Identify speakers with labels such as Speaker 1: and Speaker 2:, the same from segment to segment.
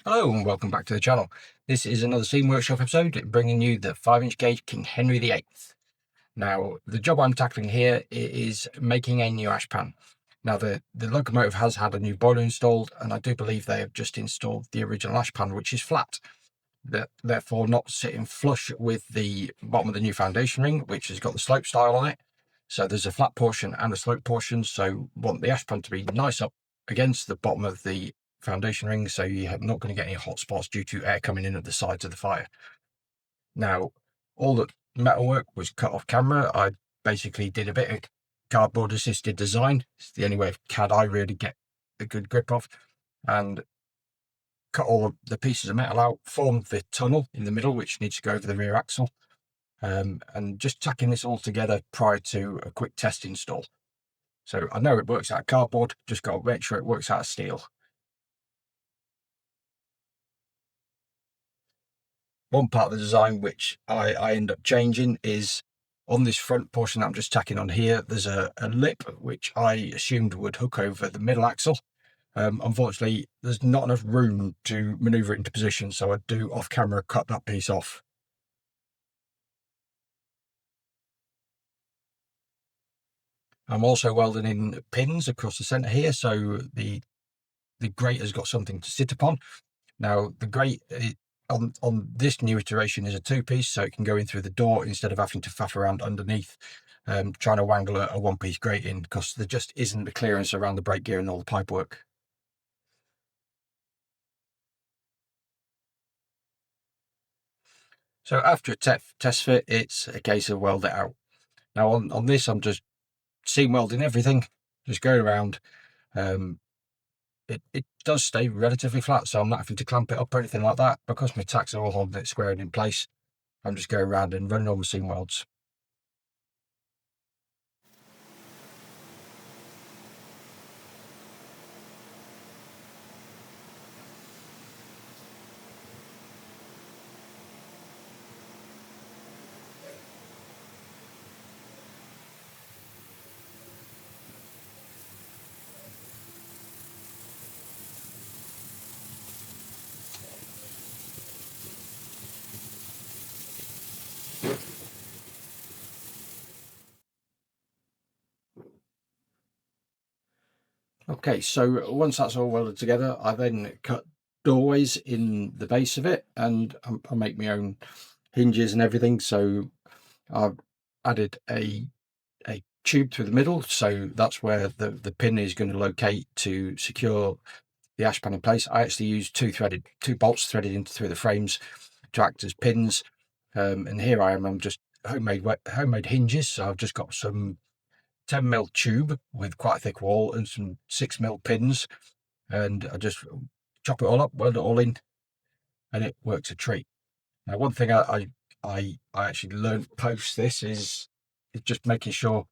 Speaker 1: Hello and welcome back to the channel. This is another Steam Workshop episode bringing you the 5-inch gauge King Henry VIII. Now, the job I'm tackling here is making a new ashpan. Now, the locomotive has had a new boiler installed, and I do believe they have just installed the original ashpan, which is flat. Therefore not sitting flush with the bottom of the new foundation ring, which has got the slope style on it. So there's a flat portion and a slope portion, so want the ashpan to be nice up against the bottom of the foundation ring, so you're not going to get any hot spots due to air coming in at the sides of the fire. Now, all the metalwork was cut off camera. I basically did a bit of cardboard assisted design. It's the only way of CAD I really get a good grip of, and cut all of the pieces of metal out, formed the tunnel in the middle which needs to go over the rear axle, and just tacking this all together prior to a quick test install. So I know it works out of cardboard, just got to make sure it works out of steel. One part of the design which I end up changing is on this front portion that I'm just tacking on here, there's a lip which I assumed would hook over the middle axle. Unfortunately, there's not enough room to maneuver it into position, so I do off camera cut that piece off. I'm also welding in pins across the centre here, so the grate has got something to sit upon. Now, the grate on this new iteration is a two-piece, so it can go in through the door instead of having to faff around underneath, trying to wangle a one-piece grate in, because there just isn't the clearance around the brake gear and all the pipe work. So after a test fit, it's a case of weld it out. Now on this, I'm just seam welding everything, just going around. It does stay relatively flat, so I'm not having to clamp it up or anything like that. Because my tacks are all holding it square and in place, I'm just going around and running all my seam welds. Okay, so once that's all welded together, I then cut doorways in the base of it, and I make my own hinges and everything. So I've added a tube through the middle, so that's where the pin is going to locate to secure the ashpan in place. I actually used two bolts threaded into through the frames to act as pins, and here I'm just homemade hinges. So I've just got some 10mm tube with quite a thick wall and some 6mm pins, and I just chop it all up, weld it all in, and it works a treat. Now, one thing I actually learned post this is just making sure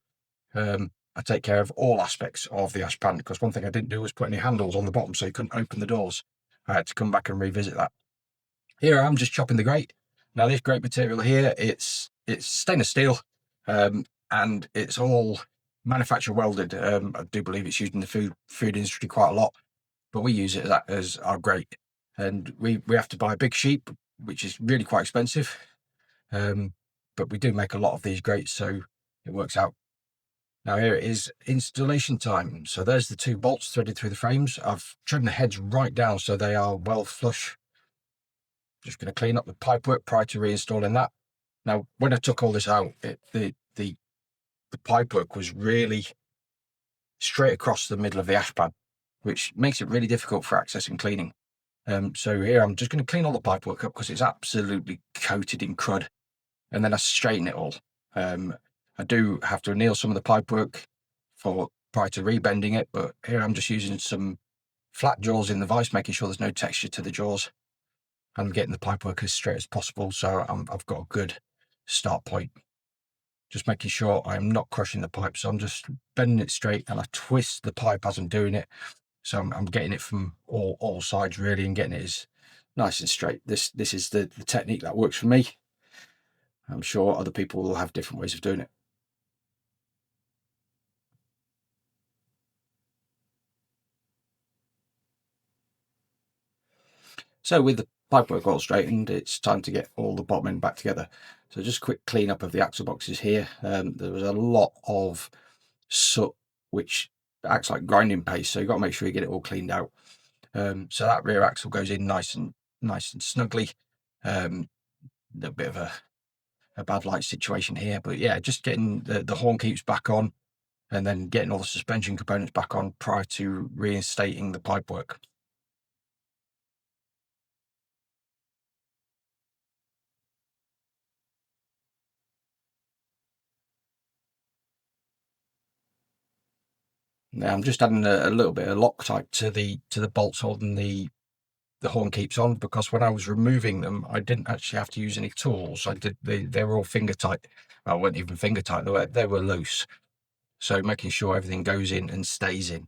Speaker 1: I take care of all aspects of the ashpan, because one thing I didn't do was put any handles on the bottom so you couldn't open the doors. I had to come back and revisit that. Here I am just chopping the grate. Now, this grate material here, it's stainless steel, and it's all manufacturer welded. I do believe it's used in the food industry quite a lot, but we use it as our grate, and we have to buy a big sheet, which is really quite expensive, but we do make a lot of these grates, so it works out. Now here it is, installation time. So there's the two bolts threaded through the frames. I've trimmed the heads right down so they are well flush. Just going to clean up the pipework prior to reinstalling that. Now, when I took all this out, the pipework was really straight across the middle of the ashpan, which makes it really difficult for access and cleaning. So here I'm just going to clean all the pipework up because it's absolutely coated in crud, and then I straighten it all. I do have to anneal some of the pipework prior to rebending it, but here I'm just using some flat jaws in the vise, making sure there's no texture to the jaws. I'm getting the pipework as straight as possible, so I've got a good start point. Just making sure I'm not crushing the pipe, so I'm just bending it straight, and I twist the pipe as I'm doing it, so I'm getting it from all sides really, and getting it as nice and straight. This is the technique that works for me. I'm sure other people will have different ways of doing it. So with the pipework all straightened, it's time to get all the bottom end back together. So just a quick clean up of the axle boxes here. There was a lot of soot which acts like grinding paste, so you've got to make sure you get it all cleaned out. So that rear axle goes in nice and snugly. A little bit of a bad light situation here, but yeah, just getting the horn keeps back on and then getting all the suspension components back on prior to reinstating the pipework. Now I'm just adding a little bit of Loctite to the bolts holding the horn keeps on, because when I was removing them, I didn't actually have to use any tools. They were all finger tight. Well, weren't even finger tight, they were loose. So making sure everything goes in and stays in.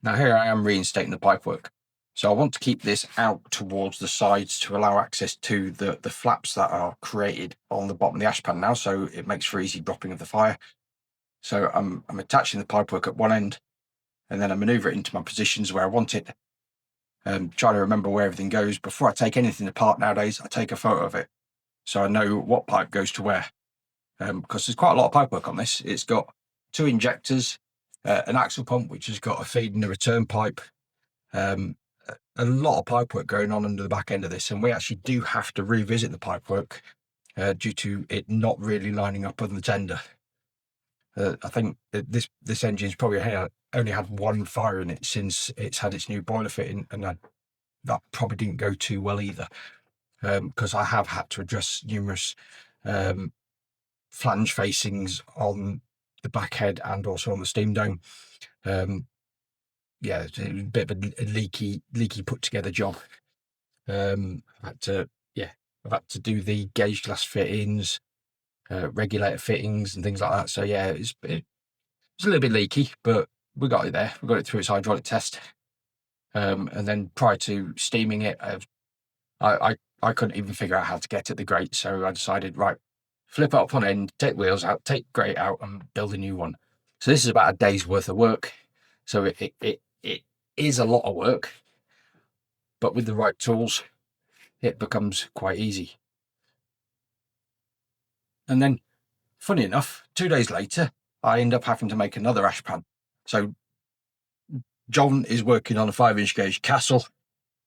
Speaker 1: Now here I am reinstating the pipework. So I want to keep this out towards the sides to allow access to the flaps that are created on the bottom of the ashpan now, so it makes for easy dropping of the fire. So I'm attaching the pipework at one end, and then I maneuver it into my positions where I want it. Try to remember where everything goes. Before I take anything apart nowadays, I take a photo of it, so I know what pipe goes to where. Because there's quite a lot of pipework on this. It's got 2 injectors, an axle pump which has got a feed and a return pipe, a lot of pipework going on under the back end of this, and we actually do have to revisit the pipework due to it not really lining up on the tender. I think this engine's probably only had 1 fire in it since it's had its new boiler fitting, and that probably didn't go too well either, because I have had to adjust numerous flange facings on the back head and also on the steam dome. Yeah, it's a bit of a leaky put together job. I've had to do the gauge glass fittings, regulator fittings and things like that. So yeah, it's a little bit leaky, but we got it there. We got it through its hydraulic test. And then prior to steaming it, I couldn't even figure out how to get at the grate. So I decided, right, flip it up on end, take wheels out, take grate out and build a new one. So this is about a day's worth of work. So it is a lot of work, but with the right tools, it becomes quite easy. And then, funny enough, 2 days later, I end up having to make another ashpan. So John is working on a 5-inch gauge castle,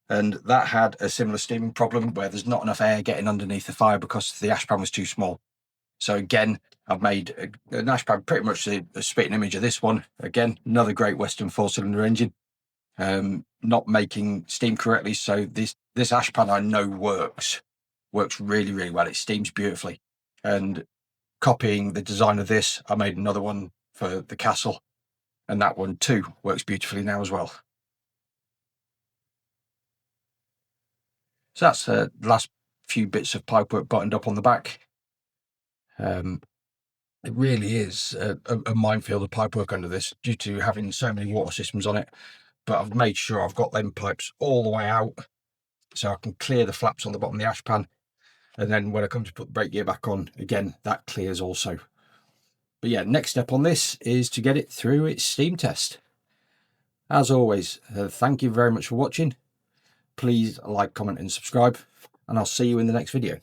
Speaker 1: and that had a similar steaming problem where there's not enough air getting underneath the fire because the ashpan was too small. So again, I've made an ashpan pretty much a spitting image of this one. Again, another Great Western 4-cylinder engine, not making steam correctly. So this ashpan I know works really, really well. It steams beautifully. And copying the design of this, I made another one for the castle, and that one too works beautifully now as well. So that's the last few bits of pipework buttoned up on the back. It really is a minefield of pipework under this due to having so many water systems on it, but I've made sure I've got them pipes all the way out so I can clear the flaps on the bottom of the ashpan, and then when I come to put the brake gear back on, again, that clears also. But yeah, next step on this is to get it through its steam test. As always, thank you very much for watching. Please like, comment and subscribe, and I'll see you in the next video.